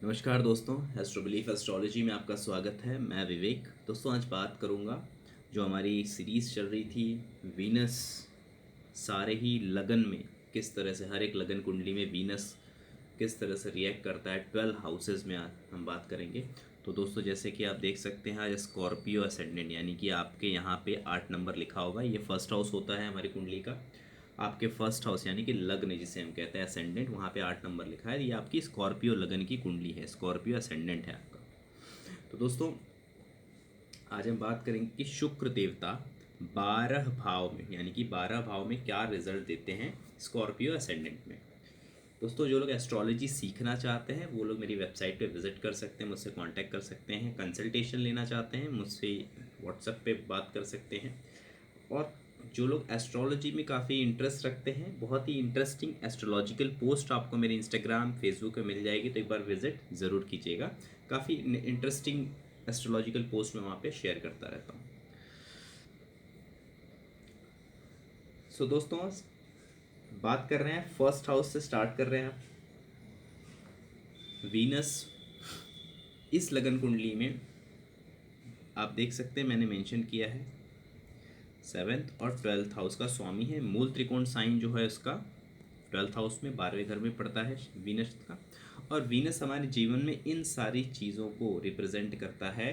नमस्कार दोस्तों, एस्ट्रोबिलीफ एस्ट्रोलॉजी में आपका स्वागत है। मैं विवेक। दोस्तों आज बात करूंगा जो हमारी सीरीज़ चल रही थी वीनस सारे ही लगन में किस तरह से हर एक लगन कुंडली में वीनस किस तरह से रिएक्ट करता है 12 हाउसेज में आज हम बात करेंगे। तो दोस्तों जैसे कि आप देख सकते हैं आज स्कॉर्पियो असेंडेंट यानी कि आपके यहाँ पे 8 नंबर लिखा होगा। ये फर्स्ट हाउस होता है हमारी कुंडली का। आपके फर्स्ट हाउस यानी कि लग्न जिसे हम कहते हैं असेंडेंट, वहाँ पे 8 नंबर लिखा है। ये आपकी स्कॉर्पियो लगन की कुंडली है, स्कॉर्पियो असेंडेंट है आपका। तो दोस्तों आज हम बात करेंगे कि शुक्र देवता 12 भाव में यानी कि 12 भाव में क्या रिजल्ट देते हैं स्कॉर्पियो असेंडेंट में। दोस्तों जो लोग एस्ट्रोलॉजी सीखना चाहते हैं वो लोग मेरी वेबसाइट पे विज़िट कर सकते हैं, मुझसे कांटेक्ट कर सकते हैं। कंसल्टेशन लेना चाहते हैं मुझसे व्हाट्सएप पे बात कर सकते हैं। और जो लोग एस्ट्रोलॉजी में काफ़ी इंटरेस्ट रखते हैं, बहुत ही इंटरेस्टिंग एस्ट्रोलॉजिकल पोस्ट आपको मेरे इंस्टाग्राम फेसबुक पे मिल जाएगी, तो एक बार विज़िट ज़रूर कीजिएगा। काफ़ी इंटरेस्टिंग एस्ट्रोलॉजिकल पोस्ट मैं वहाँ पे शेयर करता रहता हूँ। सो दोस्तों बात कर रहे हैं फर्स्ट हाउस से स्टार्ट कर रहे हैं। वीनस इस लगन कुंडली में आप देख सकते हैं मैंने मेंशन किया है 7th और 12th हाउस का स्वामी है। मूल त्रिकोण साइन जो है उसका 12th हाउस में 12वें घर में पड़ता है वीनस का। और वीनस हमारे जीवन में इन सारी चीज़ों को रिप्रेजेंट करता है।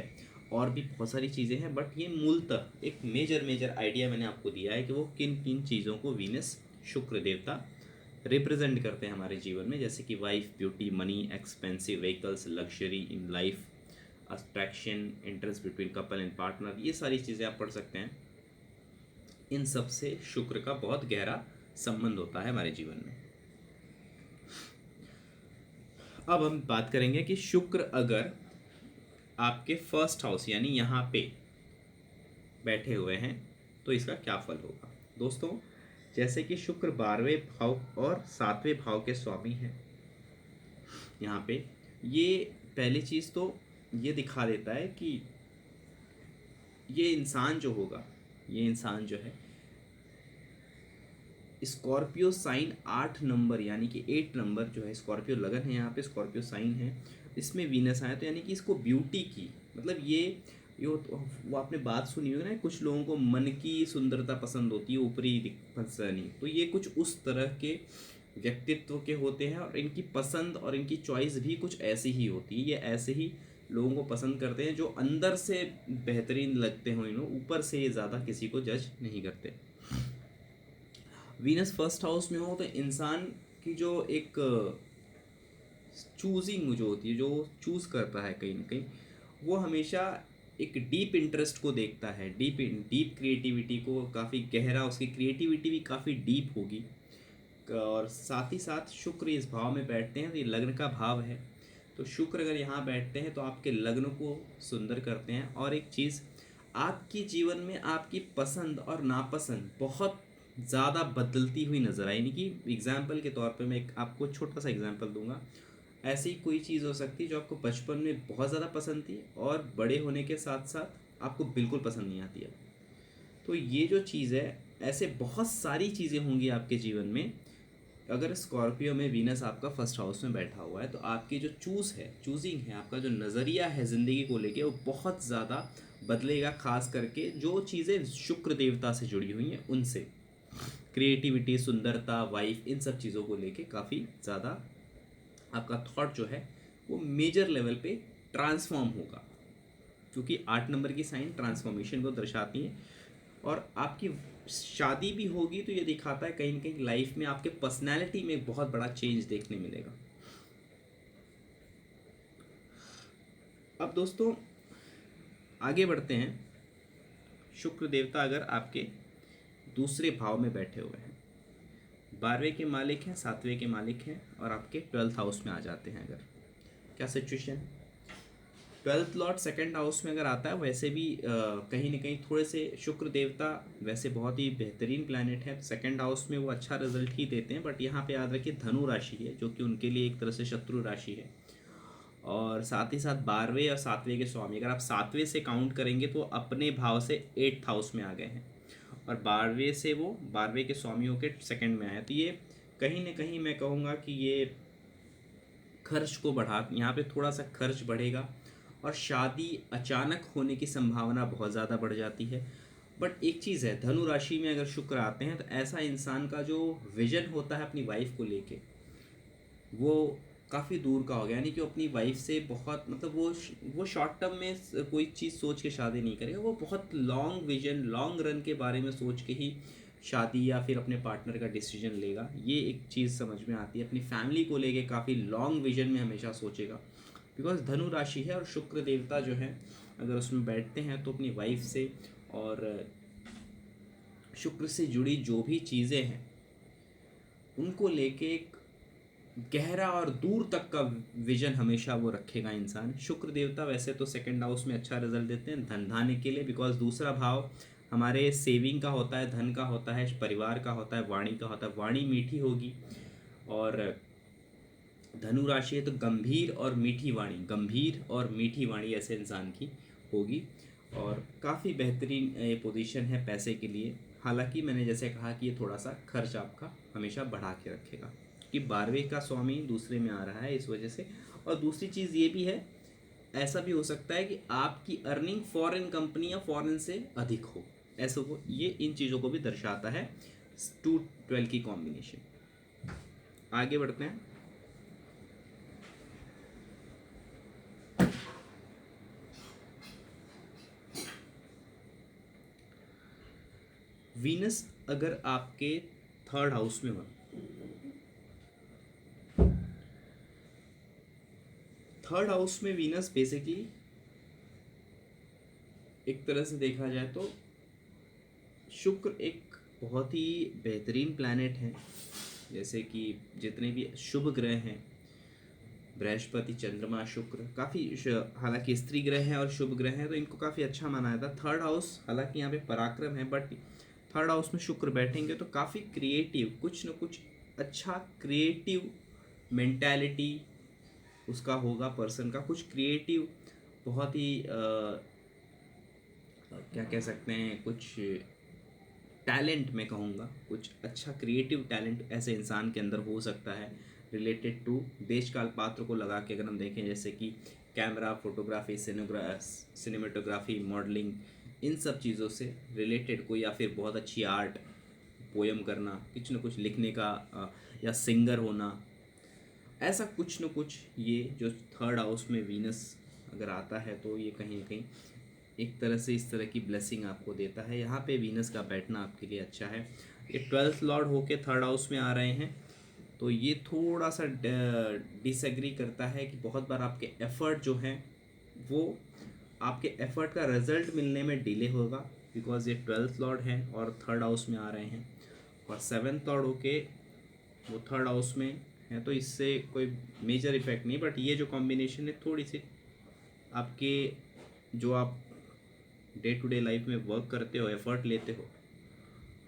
और भी बहुत सारी चीज़ें हैं बट ये मूलतः एक मेजर आइडिया मैंने आपको दिया है कि वो किन किन चीज़ों को वीनस शुक्र देवता रिप्रेजेंट करते हैं हमारे जीवन में, जैसे कि wife, beauty, money, expensive vehicles, luxury in life, attraction, interest between couple and partner. ये सारी चीज़ें आप पढ़ सकते हैं। इन सब से शुक्र का बहुत गहरा संबंध होता है हमारे जीवन में। अब हम बात करेंगे कि शुक्र अगर आपके फर्स्ट हाउस यानी यहाँ पे बैठे हुए हैं तो इसका क्या फल होगा। दोस्तों जैसे कि शुक्र 12वें भाव और 7वें भाव के स्वामी हैं यहाँ पे, ये पहली चीज़ तो ये दिखा देता है कि ये इंसान जो होगा, ये इंसान जो है स्कॉर्पियो साइन 8 नंबर यानी कि 8 नंबर जो है स्कॉर्पियो लगन है, यहाँ पे स्कॉर्पियो साइन है, इसमें वीनस आया तो यानी कि इसको ब्यूटी की मतलब ये वो आपने बात सुनी होगी ना, कुछ लोगों को मन की सुंदरता पसंद होती है, ऊपरी पसंद नहीं। तो ये कुछ उस तरह के व्यक्तित्व के होते हैं और इनकी पसंद और इनकी चॉइस भी कुछ ऐसी ही होती है। ये ऐसे ही लोगों को पसंद करते हैं जो अंदर से बेहतरीन लगते हो, इन्हों ऊपर से ये ज़्यादा किसी को जज नहीं करते। वीनस फर्स्ट हाउस में हो तो इंसान की जो एक चूजिंग जो होती है, जो चूज़ करता है कहीं ना कहीं, वो हमेशा एक डीप इंटरेस्ट को देखता है, डीप क्रिएटिविटी को, काफ़ी गहरा, उसकी क्रिएटिविटी भी काफ़ी डीप होगी। और साथ ही साथ शुक्र इस भाव में बैठते हैं तो ये लग्न का भाव है। तो शुक्र अगर यहाँ बैठते हैं तो आपके लग्न को सुंदर करते हैं। और एक चीज़, आपकी जीवन में आपकी पसंद और नापसंद बहुत ज़्यादा बदलती हुई नज़र आए। यानी कि एग्जाम्पल के तौर पे मैं एक आपको छोटा सा एग्जाम्पल दूंगा। ऐसी कोई चीज़ हो सकती है जो आपको बचपन में बहुत ज़्यादा पसंद थी और बड़े होने के साथ साथ आपको बिल्कुल पसंद नहीं आती है। तो ये जो चीज़ है, ऐसे बहुत सारी चीज़ें होंगी आपके जीवन में। अगर स्कॉर्पियो में वीनस आपका फर्स्ट हाउस में बैठा हुआ है तो आपकी जो चूजिंग है, आपका जो नज़रिया है ज़िंदगी को लेके, वो बहुत ज़्यादा बदलेगा। खास करके जो चीज़ें शुक्र देवता से जुड़ी हुई हैं उनसे, क्रिएटिविटी, सुंदरता, वाइफ, इन सब चीज़ों को लेके काफ़ी ज़्यादा आपका थॉट जो है वो मेजर लेवल पे ट्रांसफॉर्म होगा, क्योंकि 8 नंबर की साइन ट्रांसफॉर्मेशन को दर्शाती है। और आपकी शादी भी होगी तो ये दिखाता है कहीं ना कहीं लाइफ में आपके पर्सनैलिटी में एक बहुत बड़ा चेंज देखने मिलेगा। अब दोस्तों आगे बढ़ते हैं। शुक्र देवता अगर आपके दूसरे भाव में बैठे हुए हैं, 12वें के मालिक हैं, 7वें के मालिक हैं, और आपके 12th हाउस में आ जाते हैं, अगर क्या situation. 12th Lord second house में अगर आता है, वैसे भी कहीं ना कहीं थोड़े से शुक्र देवता वैसे बहुत ही बेहतरीन प्लैनेट है, सेकंड हाउस में वो अच्छा रिजल्ट ही देते हैं। बट यहाँ पे याद रखिए धनु राशि है जो कि उनके लिए एक तरह से शत्रु राशि है। और साथ ही साथ 12वें और 7वें के स्वामी, अगर आप 7वें से काउंट करेंगे तो अपने भाव से 8th हाउस में आ गए हैं, और 12वें से वो 12वें के स्वामी होकर सेकंड में आए। तो ये कहीं ना कहीं मैं कहूँगा कि ये खर्च को बढ़ा, यहाँ पे थोड़ा सा खर्च बढ़ेगा और शादी अचानक होने की संभावना बहुत ज़्यादा बढ़ जाती है। बट एक चीज़ है, धनु राशि में अगर शुक्र आते हैं तो ऐसा इंसान का जो विजन होता है अपनी वाइफ को लेके, वो काफ़ी दूर का हो गया। यानी कि वो अपनी वाइफ से बहुत, मतलब वो शॉर्ट टर्म में कोई चीज़ सोच के शादी नहीं करेगा, वो बहुत लॉन्ग विजन, लॉन्ग रन के बारे में सोच के ही शादी या फिर अपने पार्टनर का डिसीजन लेगा। ये एक चीज़ समझ में आती है, अपनी फैमिली को लेके काफ़ी लॉन्ग विजन में हमेशा सोचेगा। बिकॉज धनु राशि है और शुक्र देवता जो है अगर उसमें बैठते हैं तो अपनी वाइफ से और शुक्र से जुड़ी जो भी चीज़ें हैं उनको लेके एक गहरा और दूर तक का विजन हमेशा वो रखेगा इंसान। शुक्र देवता वैसे तो सेकंड हाउस में अच्छा रिजल्ट देते हैं धन धान्य के लिए, बिकॉज दूसरा भाव हमारे सेविंग का होता है, धन का होता है, परिवार का होता है, वाणी का होता है। वाणी मीठी होगी और धनु राशि है तो गंभीर और मीठी वाणी, गंभीर और मीठी वाणी ऐसे इंसान की होगी और काफ़ी बेहतरीन ये पोजीशन है पैसे के लिए। हालांकि मैंने जैसे कहा कि ये थोड़ा सा खर्च आपका हमेशा बढ़ा के रखेगा कि 12वें का स्वामी दूसरे में आ रहा है इस वजह से। और दूसरी चीज़ ये भी है, ऐसा भी हो सकता है कि आपकी अर्निंग फॉरेन कंपनी या फॉरेन से अधिक हो, ऐसा हो। ये इन चीज़ों को भी दर्शाता है 2-12 की कॉम्बिनेशन। आगे बढ़ते हैं। वीनस अगर आपके थर्ड हाउस में हो, थर्ड हाउस में वीनस बेसिकली एक तरह से देखा जाए तो शुक्र एक बहुत ही बेहतरीन प्लैनेट है। जैसे कि जितने भी शुभ ग्रह हैं, बृहस्पति, चंद्रमा, शुक्र, काफ़ी हालांकि स्त्री ग्रह हैं और शुभ ग्रह हैं तो इनको काफ़ी अच्छा माना जाता है। थर्ड हाउस हालांकि यहाँ पे पराक्रम है, बट थर्ड हाउस में शुक्र बैठेंगे तो काफ़ी क्रिएटिव, कुछ न कुछ अच्छा क्रिएटिव मेंटालिटी उसका होगा, पर्सन का कुछ क्रिएटिव, बहुत ही क्या कह सकते हैं, कुछ टैलेंट मैं कहूँगा, कुछ अच्छा क्रिएटिव टैलेंट ऐसे इंसान के अंदर हो सकता है रिलेटेड टू देश काल पात्र को लगा के। अगर हम देखें जैसे कि कैमरा, फोटोग्राफी, सिनेमेटोग्राफी, मॉडलिंग, इन सब चीज़ों से रिलेटेड कोई, या फिर बहुत अच्छी आर्ट, पोयम करना, कुछ न कुछ लिखने का, या सिंगर होना, ऐसा कुछ न कुछ। ये जो थर्ड हाउस में वीनस अगर आता है तो ये कहीं ना कहीं एक तरह से इस तरह की ब्लेसिंग आपको देता है। यहाँ पे वीनस का बैठना आपके लिए अच्छा है। ये 12th लॉर्ड होके थर्ड हाउस में आ रहे हैं तो ये थोड़ा सा डिसएग्री करता है कि बहुत बार आपके एफर्ट जो हैं वो, आपके एफर्ट का रिजल्ट मिलने में डिले होगा, बिकॉज ये 12th लॉर्ड हैं और थर्ड हाउस में आ रहे हैं। और 7th लॉर्ड होके वो थर्ड हाउस में है तो इससे कोई मेजर इफेक्ट नहीं, बट ये जो कॉम्बिनेशन है थोड़ी सी आपके, जो आप डे टू डे लाइफ में वर्क करते हो, एफर्ट लेते हो,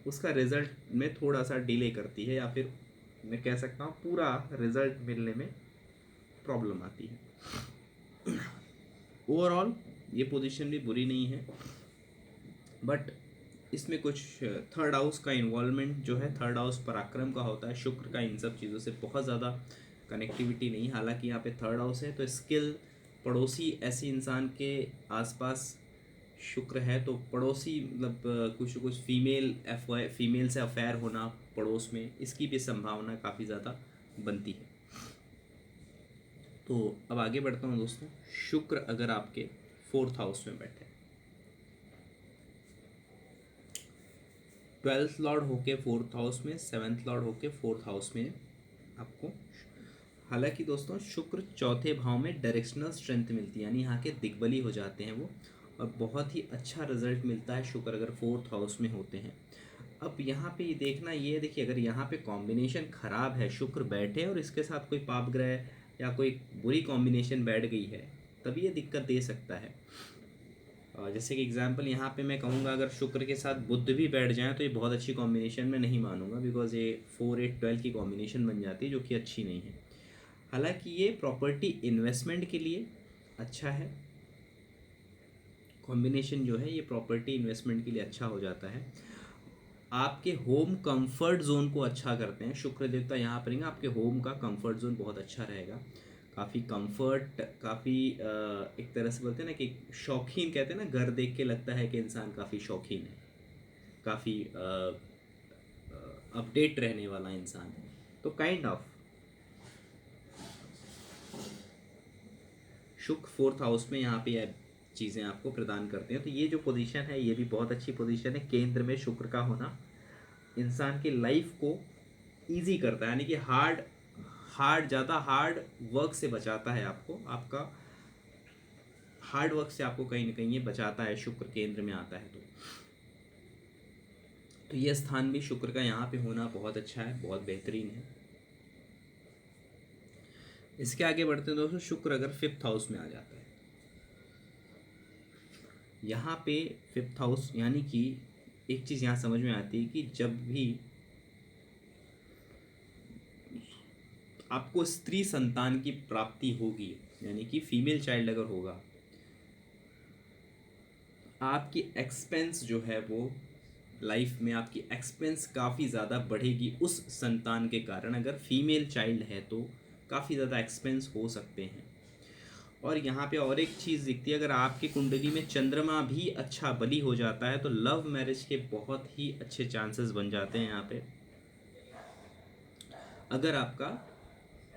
उसका रिज़ल्ट में थोड़ा सा डिले करती है, या फिर मैं कह सकता हूँ पूरा रिज़ल्ट मिलने में प्रॉब्लम आती है। ओवरऑल ये पोजीशन भी बुरी नहीं है, बट इसमें कुछ थर्ड हाउस का इन्वॉल्वमेंट जो है, थर्ड हाउस पराक्रम का होता है, शुक्र का इन सब चीज़ों से बहुत ज़्यादा कनेक्टिविटी नहीं। हालांकि यहाँ पे थर्ड हाउस है तो स्किल, पड़ोसी ऐसे इंसान के आसपास शुक्र है तो पड़ोसी, मतलब कुछ फीमेल से अफेयर होना पड़ोस में, इसकी भी संभावना काफ़ी ज़्यादा बनती है। तो अब आगे बढ़ता हूँ दोस्तों। शुक्र अगर आपके फोर्थ हाउस में बैठे, 12th लॉर्ड होके फोर्थ हाउस में, 7th लॉर्ड होके फोर्थ हाउस में आपको, हालांकि दोस्तों शुक्र चौथे भाव में डायरेक्शनल स्ट्रेंथ मिलती है, यानी यहाँ के दिग्बली हो जाते हैं वो, और बहुत ही अच्छा रिजल्ट मिलता है शुक्र अगर फोर्थ हाउस में होते हैं। अब यहाँ पे देखना ये है, देखिए अगर यहाँ पे कॉम्बिनेशन ख़राब है, शुक्र बैठे और इसके साथ कोई पाप ग्रह या कोई बुरी कॉम्बिनेशन बैठ गई है, तभी ये दिक्कत दे सकता है। जैसे कि एग्जांपल यहाँ पे मैं कहूँगा अगर शुक्र के साथ बुध भी बैठ जाए तो ये बहुत अच्छी कॉम्बिनेशन में नहीं मानूंगा, बिकॉज ये 4-8-12 की कॉम्बिनेशन बन जाती है जो कि अच्छी नहीं है। हालांकि ये प्रॉपर्टी इन्वेस्टमेंट के लिए अच्छा है, कॉम्बिनेशन जो है ये प्रॉपर्टी इन्वेस्टमेंट के लिए अच्छा हो जाता है। आपके होम कंफर्ट जोन को अच्छा करते हैं, शुक्र देवता यहाँ पर रहेंगे, आपके होम का कंफर्ट जोन बहुत अच्छा रहेगा। काफ़ी कंफर्ट, काफ़ी एक तरह से बोलते हैं ना कि शौकीन, कहते हैं ना, घर देख के लगता है कि इंसान काफ़ी शौकीन है, काफ़ी अपडेट रहने वाला इंसान है। तो काइंड ऑफ शुक्र फोर्थ हाउस में यहाँ पे चीज़ें आपको प्रदान करते हैं। तो ये जो पोजीशन है ये भी बहुत अच्छी पोजीशन है। केंद्र में शुक्र का होना इंसान की लाइफ को इजी करता है, यानी कि ज़्यादा हार्ड वर्क से बचाता है आपको, आपका हार्ड वर्क से आपको कहीं ना कहीं ये बचाता है, शुक्र केंद्र में आता है। तो ये स्थान भी शुक्र का यहाँ पे होना बहुत अच्छा है, बहुत बेहतरीन है। इसके आगे बढ़ते हैं दोस्तों, शुक्र अगर फिफ्थ हाउस में आ जाता है, यहाँ पे फिफ्थ हाउस, यानी कि एक चीज़ यहाँ समझ में आती है कि जब भी आपको स्त्री संतान की प्राप्ति होगी, यानी कि फीमेल चाइल्ड अगर होगा, आपकी एक्सपेंस जो है वो लाइफ में आपकी एक्सपेंस काफ़ी ज़्यादा बढ़ेगी उस संतान के कारण। अगर फीमेल चाइल्ड है तो काफ़ी ज़्यादा एक्सपेंस हो सकते हैं। और यहाँ पे और एक चीज़ दिखती है, अगर आपकी कुंडली में चंद्रमा भी अच्छा बली हो जाता है तो लव मैरिज के बहुत ही अच्छे चांसेस बन जाते हैं यहाँ पे। अगर आपका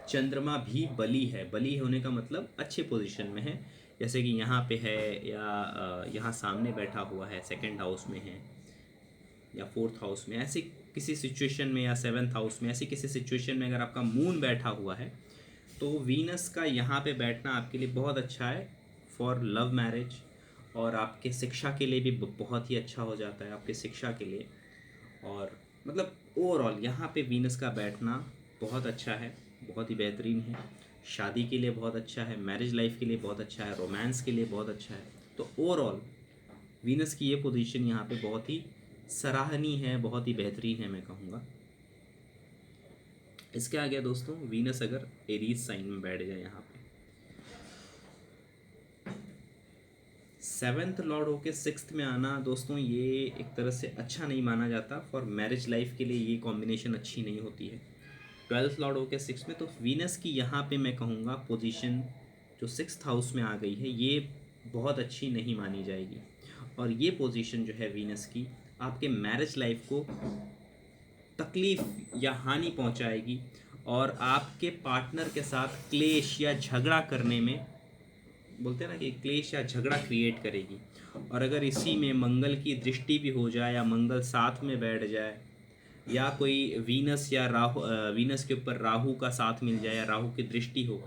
चंद्रमा भी बली है, बली होने का मतलब अच्छे पोजीशन में है, जैसे कि यहाँ पे है, या यहाँ सामने बैठा हुआ है, सेकंड हाउस में है या फोर्थ हाउस में, ऐसे किसी सिचुएशन में, या सेवन्थ हाउस में, ऐसी किसी सिचुएशन में अगर आपका मून बैठा हुआ है तो वीनस का यहाँ पे बैठना आपके लिए बहुत अच्छा है फॉर लव मैरिज। और आपके शिक्षा के लिए भी बहुत ही अच्छा हो जाता है, आपके शिक्षा के लिए। और मतलब ओवरऑल यहाँ पे वीनस का बैठना बहुत अच्छा है, बहुत ही बेहतरीन है। शादी के लिए बहुत अच्छा है, मैरिज लाइफ के लिए बहुत अच्छा है, रोमांस के लिए बहुत अच्छा है। तो ओवरऑल वीनस की ये पोजीशन यहाँ पे बहुत ही सराहनीय है, बहुत ही बेहतरीन है, मैं कहूँगा। इसके आगे दोस्तों, वीनस अगर एरीज साइन में बैठ जाए यहाँ पे, सेवन्थ लॉर्ड होके सिक्स्थ में आना दोस्तों, ये एक तरह से अच्छा नहीं माना जाता फॉर मैरिज लाइफ के लिए, ये कॉम्बिनेशन अच्छी नहीं होती है। ट्वेल्थ लॉर्ड होके सिक्स में, तो वीनस की यहाँ पे मैं कहूँगा पोजीशन जो सिक्स्थ हाउस में आ गई है ये बहुत अच्छी नहीं मानी जाएगी। और ये पोजीशन जो है वीनस की आपके मैरिज लाइफ को तकलीफ़ या हानि पहुंचाएगी, और आपके पार्टनर के साथ क्लेश या झगड़ा करने में, बोलते हैं ना कि क्लेश या झगड़ा क्रिएट करेगी। और अगर इसी में मंगल की दृष्टि भी हो जाए, या मंगल साथ में बैठ जाए, या कोई वीनस या राहु, वीनस के ऊपर राहु का साथ मिल जाए, या राहु की दृष्टि हो,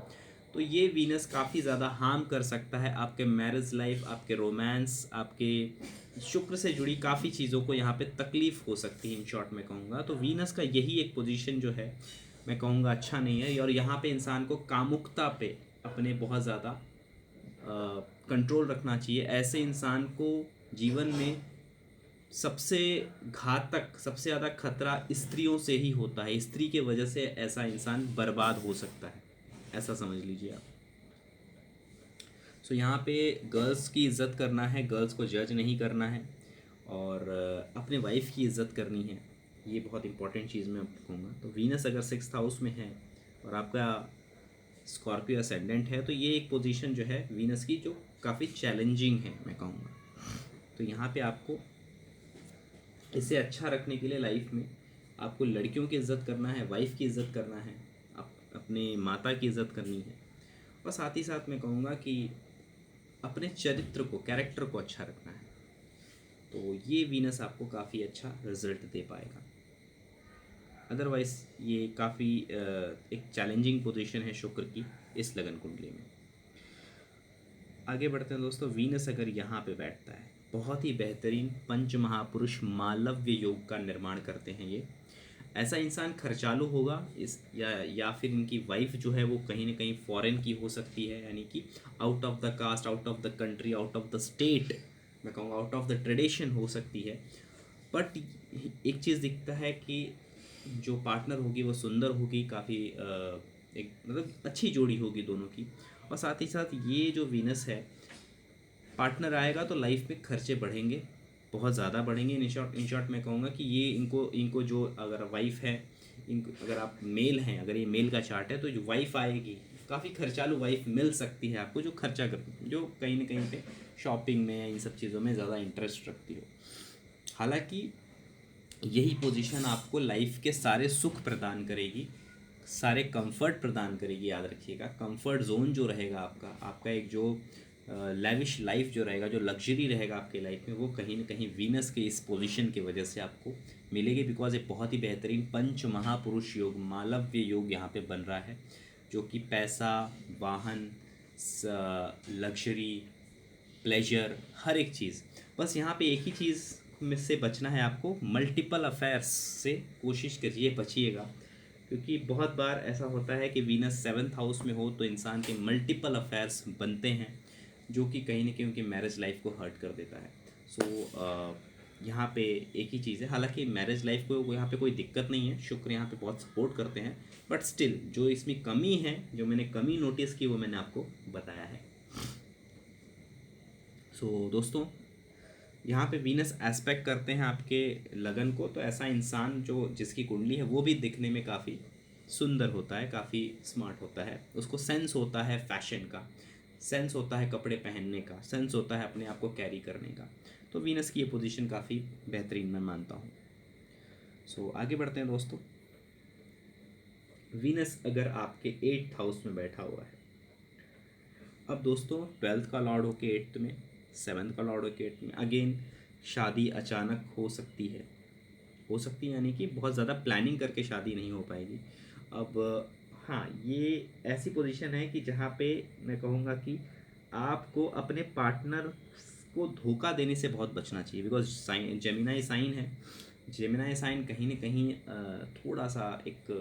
तो ये वीनस काफ़ी ज़्यादा हार्म कर सकता है आपके मैरिज लाइफ, आपके रोमांस, आपके शुक्र से जुड़ी काफ़ी चीज़ों को यहाँ पे तकलीफ़ हो सकती है, इन शॉर्ट में कहूँगा। तो वीनस का यही एक पोजीशन जो है मैं कहूँगा अच्छा नहीं है। और यहाँ पे इंसान को कामुकता पे अपने बहुत ज़्यादा कंट्रोल रखना चाहिए। ऐसे इंसान को जीवन में सबसे घातक, सबसे ज़्यादा खतरा स्त्रियों से ही होता है। स्त्री के वजह से ऐसा इंसान बर्बाद हो सकता है, ऐसा समझ लीजिए आप। सो यहाँ पे गर्ल्स की इज़्ज़त करना है, गर्ल्स को जज नहीं करना है, और अपने वाइफ की इज़्ज़त करनी है, ये बहुत इंपॉर्टेंट चीज़ मैं कहूँगा। तो वीनस अगर सिक्स्थ हाउस में है और आपका स्कॉर्पियो असेंडेंट है, तो ये एक पोजीशन जो है वीनस की जो काफ़ी चैलेंजिंग है, मैं कहूँगा। तो यहाँ पे आपको इसे अच्छा रखने के लिए लाइफ में आपको लड़कियों की इज़्ज़त करना है, वाइफ की इज़्ज़त करना है, अपने माता की इज़्ज़त करनी है, और साथ ही साथ मैं कहूँगा कि अपने चरित्र को, कैरेक्टर को अच्छा रखना है। तो ये वीनस आपको काफ़ी अच्छा रिजल्ट दे पाएगा। अदरवाइज़ ये काफ़ी एक चैलेंजिंग पोजीशन है शुक्र की इस लगन कुंडली में। आगे बढ़ते हैं दोस्तों, वीनस अगर यहाँ पे बैठता है, बहुत ही बेहतरीन पंच महापुरुष मालव्य योग का निर्माण करते हैं ये। ऐसा इंसान खर्चालू होगा, इस या फिर इनकी वाइफ जो है वो कहीं ना कहीं फॉरेन की हो सकती है, यानी कि out of the caste, out of the country, out of the state, मैं कहूँगा आउट ऑफ द ट्रेडिशन हो सकती है। बट एक चीज़ दिखता है कि जो पार्टनर होगी वो सुंदर होगी, काफ़ी एक मतलब अच्छी जोड़ी होगी दोनों की। और साथ ही साथ ये जो वीनस है, पार्टनर आएगा तो लाइफ में खर्चे बढ़ेंगे, बहुत ज़्यादा बढ़ेंगे। इन शॉर्ट मैं कहूँगा कि ये इनको जो अगर वाइफ है, इनको अगर आप मेल हैं, अगर ये मेल का चार्ट है, तो जो वाइफ आएगी काफ़ी खर्चालू वाइफ मिल सकती है आपको, जो खर्चा कर, जो कहीं ना कहीं पे शॉपिंग में इन सब चीज़ों में ज़्यादा इंटरेस्ट रखती हो। हालांकि यही पोजीशन आपको लाइफ के सारे सुख प्रदान करेगी, सारे कंफर्ट प्रदान करेगी। याद रखिएगा, कंफर्ट जोन जो रहेगा आपका, आपका एक जो लैविश लाइफ जो रहेगा, जो लग्जरी रहेगा आपके लाइफ में, वो कहीं ना कहीं वीनस के इस पोजीशन की वजह से आपको मिलेगी। बिकॉज एक बहुत ही बेहतरीन पंच महापुरुष योग, मालव्य योग यहाँ पे बन रहा है, जो कि पैसा, वाहन, लग्जरी, प्लेजर, हर एक चीज़। बस यहाँ पे एक ही चीज़ में से बचना है आपको, मल्टीपल अफेयर्स से कोशिश करिए, बचिएगा। क्योंकि बहुत बार ऐसा होता है कि वीनस 7th हाउस में हो तो इंसान के मल्टीपल अफेयर्स बनते हैं, जो कि कहीं ना कहीं उनकी मैरिज लाइफ को हर्ट कर देता है। सो यहाँ पे एक ही चीज़ है। हालांकि मैरिज लाइफ को यहाँ पे कोई दिक्कत नहीं है, शुक्र यहाँ पे बहुत सपोर्ट करते हैं, बट स्टिल जो इसमें कमी है, जो मैंने कमी नोटिस की, वो मैंने आपको बताया है। सो दोस्तों, यहाँ पे वीनस एस्पेक्ट करते हैं आपके लगन को, तो ऐसा इंसान जो जिसकी कुंडली है वो भी दिखने में काफ़ी सुंदर होता है, काफ़ी स्मार्ट होता है, उसको सेंस होता है फैशन का, सेंस होता है कपड़े पहनने का, सेंस होता है अपने आप को कैरी करने का। तो वीनस की ये पोजीशन काफ़ी बेहतरीन मैं मानता हूँ। सो आगे बढ़ते हैं दोस्तों। वीनस अगर आपके 8th हाउस में बैठा हुआ है, अब दोस्तों 12th का लॉर्ड होके 8th में, 7th का लॉर्ड होके 8th में, अगेन शादी अचानक हो सकती है, हो सकती है यानी कि बहुत ज़्यादा प्लानिंग करके शादी नहीं हो पाएगी। अब हाँ, ये ऐसी पोजीशन है कि जहाँ पे मैं कहूँगा कि आपको अपने पार्टनर को धोखा देने से बहुत बचना चाहिए। बिकॉज साइन जेमिनाई साइन है, जेमिनाई साइन कहीं ना कहीं थोड़ा सा एक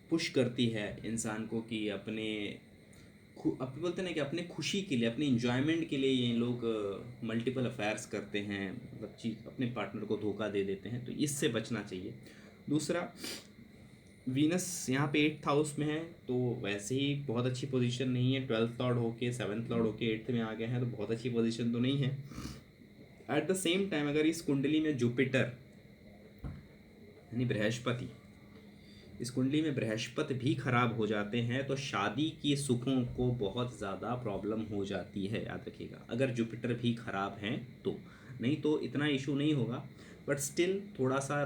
पुश करती है इंसान को कि अपने बोलते हैं ना कि अपने खुशी के लिए, अपने इंजॉयमेंट के लिए ये लोग मल्टीपल अफेयर्स करते हैं, मतलब चीज अपने पार्टनर को धोखा दे देते हैं, तो इससे बचना चाहिए। दूसरा, वीनस यहाँ पे 8th हाउस में है, तो वैसे ही बहुत अच्छी पोजीशन नहीं है। 12th लॉर्ड होके 7th लॉर्ड होके 8th में आ गए हैं, तो बहुत अच्छी पोजीशन तो नहीं है। एट द सेम टाइम अगर इस कुंडली में जुपिटर यानी बृहस्पति, इस कुंडली में बृहस्पति भी खराब हो जाते हैं, तो शादी के सुखों को बहुत ज़्यादा प्रॉब्लम हो जाती है। याद रखिएगा, अगर जुपिटर भी खराब हैं तो, नहीं तो इतना इशू नहीं होगा, बट स्टिल थोड़ा सा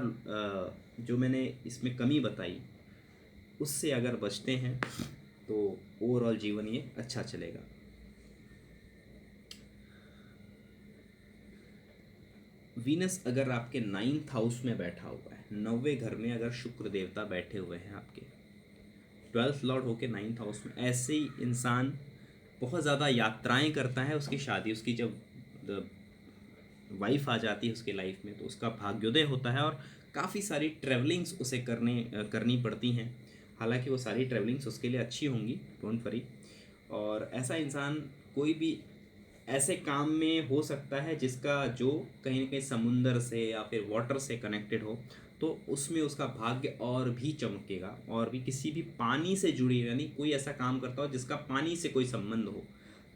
जो मैंने इसमें कमी बताई उससे अगर बचते हैं तो ओवरऑल जीवन ये अच्छा चलेगा। वीनस अगर आपके 9th हाउस में बैठा हुआ है, 9वें घर में अगर शुक्र देवता बैठे हुए हैं आपके, 12th लॉर्ड होके 9th हाउस में, ऐसे ही इंसान बहुत ज़्यादा यात्राएं करता है। उसकी शादी, उसकी जब वाइफ आ जाती है उसके लाइफ में, तो उसका भाग्योदय होता है और काफ़ी सारी ट्रैवलिंग्स उसे करनी पड़ती हैं। हालांकि वो सारी ट्रैवलिंग्स उसके लिए अच्छी होंगी, डोंट वरी। और ऐसा इंसान कोई भी ऐसे काम में हो सकता है जिसका जो कहीं ना कहीं समुंदर से या फिर वाटर से कनेक्टेड हो, तो उसमें उसका भाग्य और भी चमकेगा। और भी किसी भी पानी से जुड़ी, यानी कोई ऐसा काम करता हो जिसका पानी से कोई संबंध हो,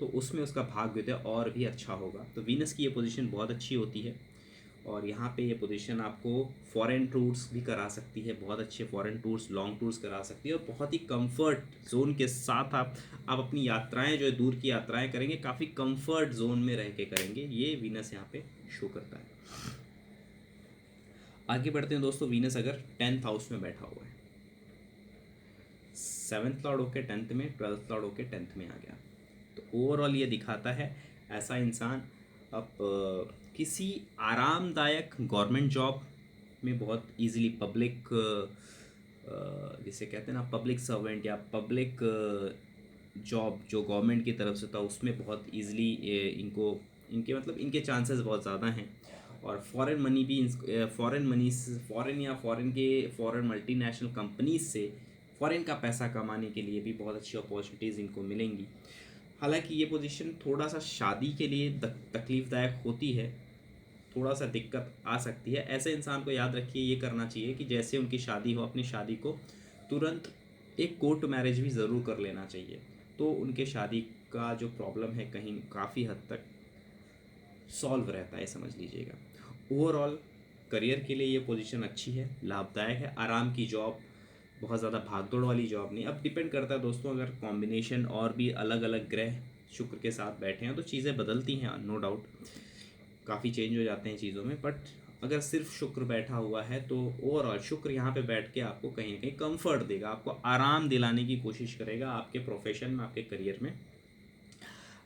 तो उसमें उसका भाग्योदय और भी अच्छा होगा। तो वीनस की ये पोजीशन बहुत अच्छी होती है, और यहाँ पे ये पोजीशन आपको फॉरेन टूर्स भी करा सकती है, बहुत अच्छे फॉरेन टूर्स, लॉन्ग टूर्स करा सकती है, और बहुत ही कंफर्ट जोन के साथ आप अपनी यात्राएं जो है, दूर की यात्राएं करेंगे, काफ़ी कंफर्ट जोन में रह के करेंगे। ये वीनस यहाँ पे शो करता है। आगे बढ़ते हैं दोस्तों। वीनस अगर 10th हाउस में बैठा हुआ है, 7th लॉर्ड होके 10th में, 12th लॉर्ड होके 10th में आ गया, तो ओवरऑल ये दिखाता है ऐसा इंसान अब किसी आरामदायक गवर्नमेंट जॉब में बहुत इजीली, पब्लिक जिसे कहते हैं ना पब्लिक सर्वेंट या पब्लिक जॉब जो गवर्नमेंट की तरफ से था, उसमें बहुत इजीली इनको इनके मतलब इनके चांसेस बहुत ज़्यादा हैं। और फॉरेन मनी भी, फॉरेन मनी, फॉरेन या फॉरेन मल्टीनेशनल कंपनीज से फॉरेन का पैसा कमाने के लिए भी बहुत अच्छी अपॉर्चुनिटीज़ इनको मिलेंगी। हालांकि ये पोजीशन थोड़ा सा शादी के लिए तकलीफ़दायक होती है, थोड़ा सा दिक्कत आ सकती है। ऐसे इंसान को याद रखिए, ये करना चाहिए कि जैसे उनकी शादी हो, अपनी शादी को तुरंत एक कोर्ट मैरिज भी ज़रूर कर लेना चाहिए, तो उनके शादी का जो प्रॉब्लम है कहीं काफ़ी हद तक सॉल्व रहता है, समझ लीजिएगा। ओवरऑल करियर के लिए ये पोजीशन अच्छी है, लाभदायक है। आराम की जॉब, बहुत ज़्यादा भागदौड़ वाली जॉब नहीं। अब डिपेंड करता है दोस्तों, अगर कॉम्बिनेशन और भी अलग अलग ग्रह शुक्र के साथ बैठे हैं तो चीज़ें बदलती हैं, नो डाउट काफ़ी चेंज हो जाते हैं चीज़ों में। बट अगर सिर्फ शुक्र बैठा हुआ है तो ओवरऑल शुक्र यहाँ पे बैठ के आपको कहीं ना कहीं कंफर्ट देगा, आपको आराम दिलाने की कोशिश करेगा आपके प्रोफेशन में, आपके करियर में।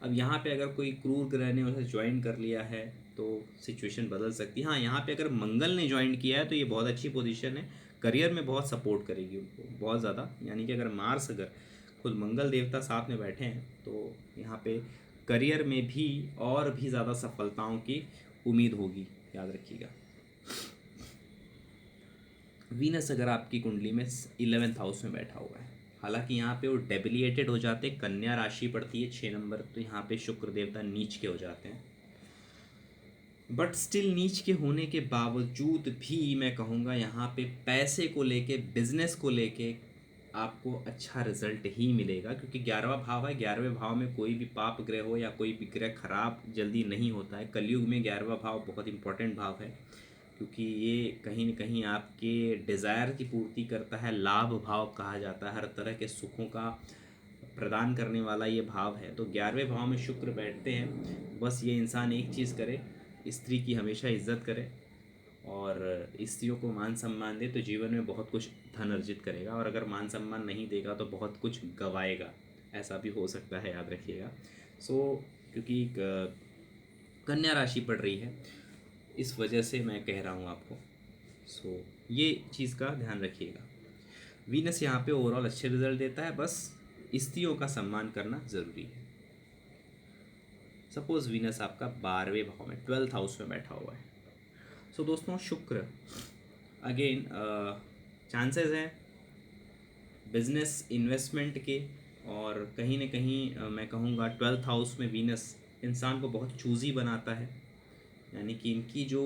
अब यहाँ पे अगर कोई क्रूर ग्रह ने उसे ज्वाइन कर लिया है तो सिचुएशन बदल सकती है। हाँ, यहाँ पे अगर मंगल ने ज्वाइन किया है तो ये बहुत अच्छी पोजीशन है, करियर में बहुत सपोर्ट करेगी उनको बहुत ज़्यादा। यानी कि अगर मार्स, अगर खुद मंगल देवता साथ में बैठे हैं तो यहाँ पे करियर में भी और भी ज़्यादा सफलताओं की उम्मीद होगी, याद रखिएगा। वीनस अगर आपकी कुंडली में 11th हाउस में बैठा हुआ है, हालांकि यहाँ पे वो डेबिलिएटेड हो जाते, कन्या राशि पड़ती है 6 नंबर, तो यहाँ पे शुक्र देवता नीच के हो जाते हैं। बट स्टिल नीच के होने के बावजूद भी मैं कहूँगा यहाँ पे पैसे को लेके, बिजनेस को लेके आपको अच्छा रिजल्ट ही मिलेगा, क्योंकि 11वां भाव है। 11वें भाव में कोई भी पाप ग्रह हो या कोई भी ग्रह खराब जल्दी नहीं होता है। कलयुग में 11वां भाव बहुत इंपॉर्टेंट भाव है, क्योंकि ये कहीं न कहीं आपके डिज़ायर की पूर्ति करता है। लाभ भाव कहा जाता है, हर तरह के सुखों का प्रदान करने वाला ये भाव है। तो 11वें भाव में शुक्र बैठते हैं। बस ये इंसान एक चीज़ करे, स्त्री की हमेशा इज्जत करे और स्त्रियों को मान सम्मान दे तो जीवन में बहुत कुछ धन अर्जित करेगा। और अगर मान सम्मान नहीं देगा तो बहुत कुछ गंवाएगा, ऐसा भी हो सकता है, याद रखिएगा। क्योंकि कन्या राशि पड़ रही है, इस वजह से मैं कह रहा हूँ आपको। ये चीज़ का ध्यान रखिएगा। वीनस यहाँ पे ओवरऑल अच्छे रिजल्ट देता है, बस स्त्रियों का सम्मान करना ज़रूरी है। सपोज़ वीनस आपका 12वें भाव में 12th हाउस में बैठा हुआ है। दोस्तों शुक्र अगेन चांसेस हैं बिजनेस इन्वेस्टमेंट के, और कहीं ना कहीं मैं कहूँगा 12th हाउस में वीनस इंसान को बहुत चूज़ी बनाता है। यानी कि इनकी जो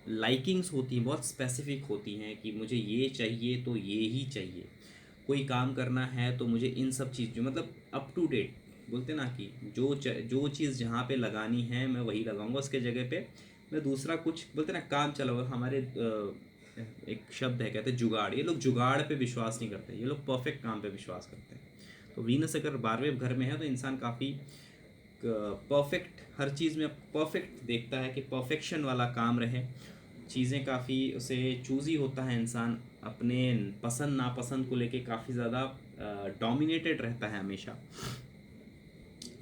लाइकिंग्स होती हैं बहुत स्पेसिफिक होती हैं कि मुझे ये चाहिए तो ये ही चाहिए। कोई काम करना है तो मुझे इन सब चीज़ जो मतलब अप टू डेट बोलते ना, कि जो चीज़ जहाँ पे लगानी है मैं वही लगाऊंगा, उसके जगह पे मैं दूसरा कुछ बोलते ना काम चला हुआ। हमारे एक शब्द है, कहते हैं जुगाड़। ये लोग जुगाड़ पे विश्वास नहीं करते, ये लोग परफेक्ट काम पे विश्वास करते हैं। तो वीनस अगर 12वें घर में है तो इंसान काफ़ी परफेक्ट, हर चीज़ में परफेक्ट देखता है कि परफेक्शन वाला काम रहे। चीज़ें काफ़ी उसे चूज़ी होता है इंसान, अपने पसंद नापसंद को लेके काफ़ी ज़्यादा डोमिनेटेड रहता है हमेशा।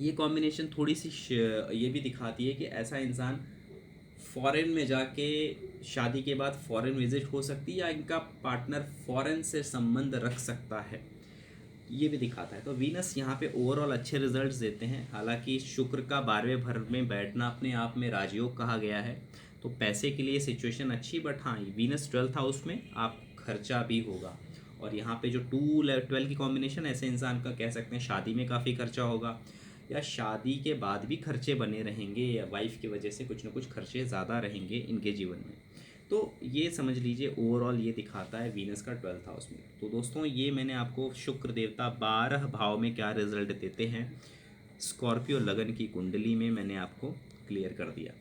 ये कॉम्बिनेशन थोड़ी सी ये भी दिखाती है कि ऐसा इंसान फॉरेन में जाके शादी के बाद फॉरेन विजिट हो सकती है, या इनका पार्टनर फॉरेन से संबंध रख सकता है, ये भी दिखाता है। तो वीनस यहाँ पे ओवरऑल अच्छे रिजल्ट्स देते हैं। हालांकि शुक्र का 12वें घर में बैठना अपने आप में राजयोग कहा गया है, तो पैसे के लिए सिचुएशन अच्छी। बट हाँ, वीनस 12th हाउस में आप खर्चा भी होगा। और यहाँ पे जो 2-12 की कॉम्बिनेशन, ऐसे इंसान का कह सकते हैं शादी में काफ़ी खर्चा होगा, या शादी के बाद भी खर्चे बने रहेंगे, या वाइफ की वजह से कुछ ना कुछ खर्चे ज़्यादा रहेंगे इनके जीवन में। तो ये समझ लीजिए ओवरऑल ये दिखाता है वीनस का 12th हाउस में। तो दोस्तों ये मैंने आपको शुक्र देवता 12 भाव में क्या रिजल्ट देते हैं स्कॉर्पियो लगन की कुंडली में मैंने आपको क्लियर कर दिया।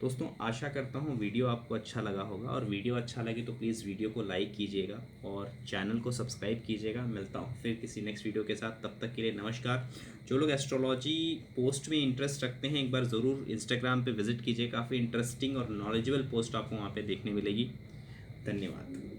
दोस्तों आशा करता हूँ वीडियो आपको अच्छा लगा होगा, और वीडियो अच्छा लगे तो प्लीज़ वीडियो को लाइक कीजिएगा और चैनल को सब्सक्राइब कीजिएगा। मिलता हूँ फिर किसी नेक्स्ट वीडियो के साथ, तब तक के लिए नमस्कार। जो लोग एस्ट्रोलॉजी पोस्ट में इंटरेस्ट रखते हैं एक बार ज़रूर इंस्टाग्राम पे विजिट कीजिए, काफ़ी इंटरेस्टिंग और नॉलेजेबल पोस्ट आपको वहाँ पे देखने मिलेगी। धन्यवाद।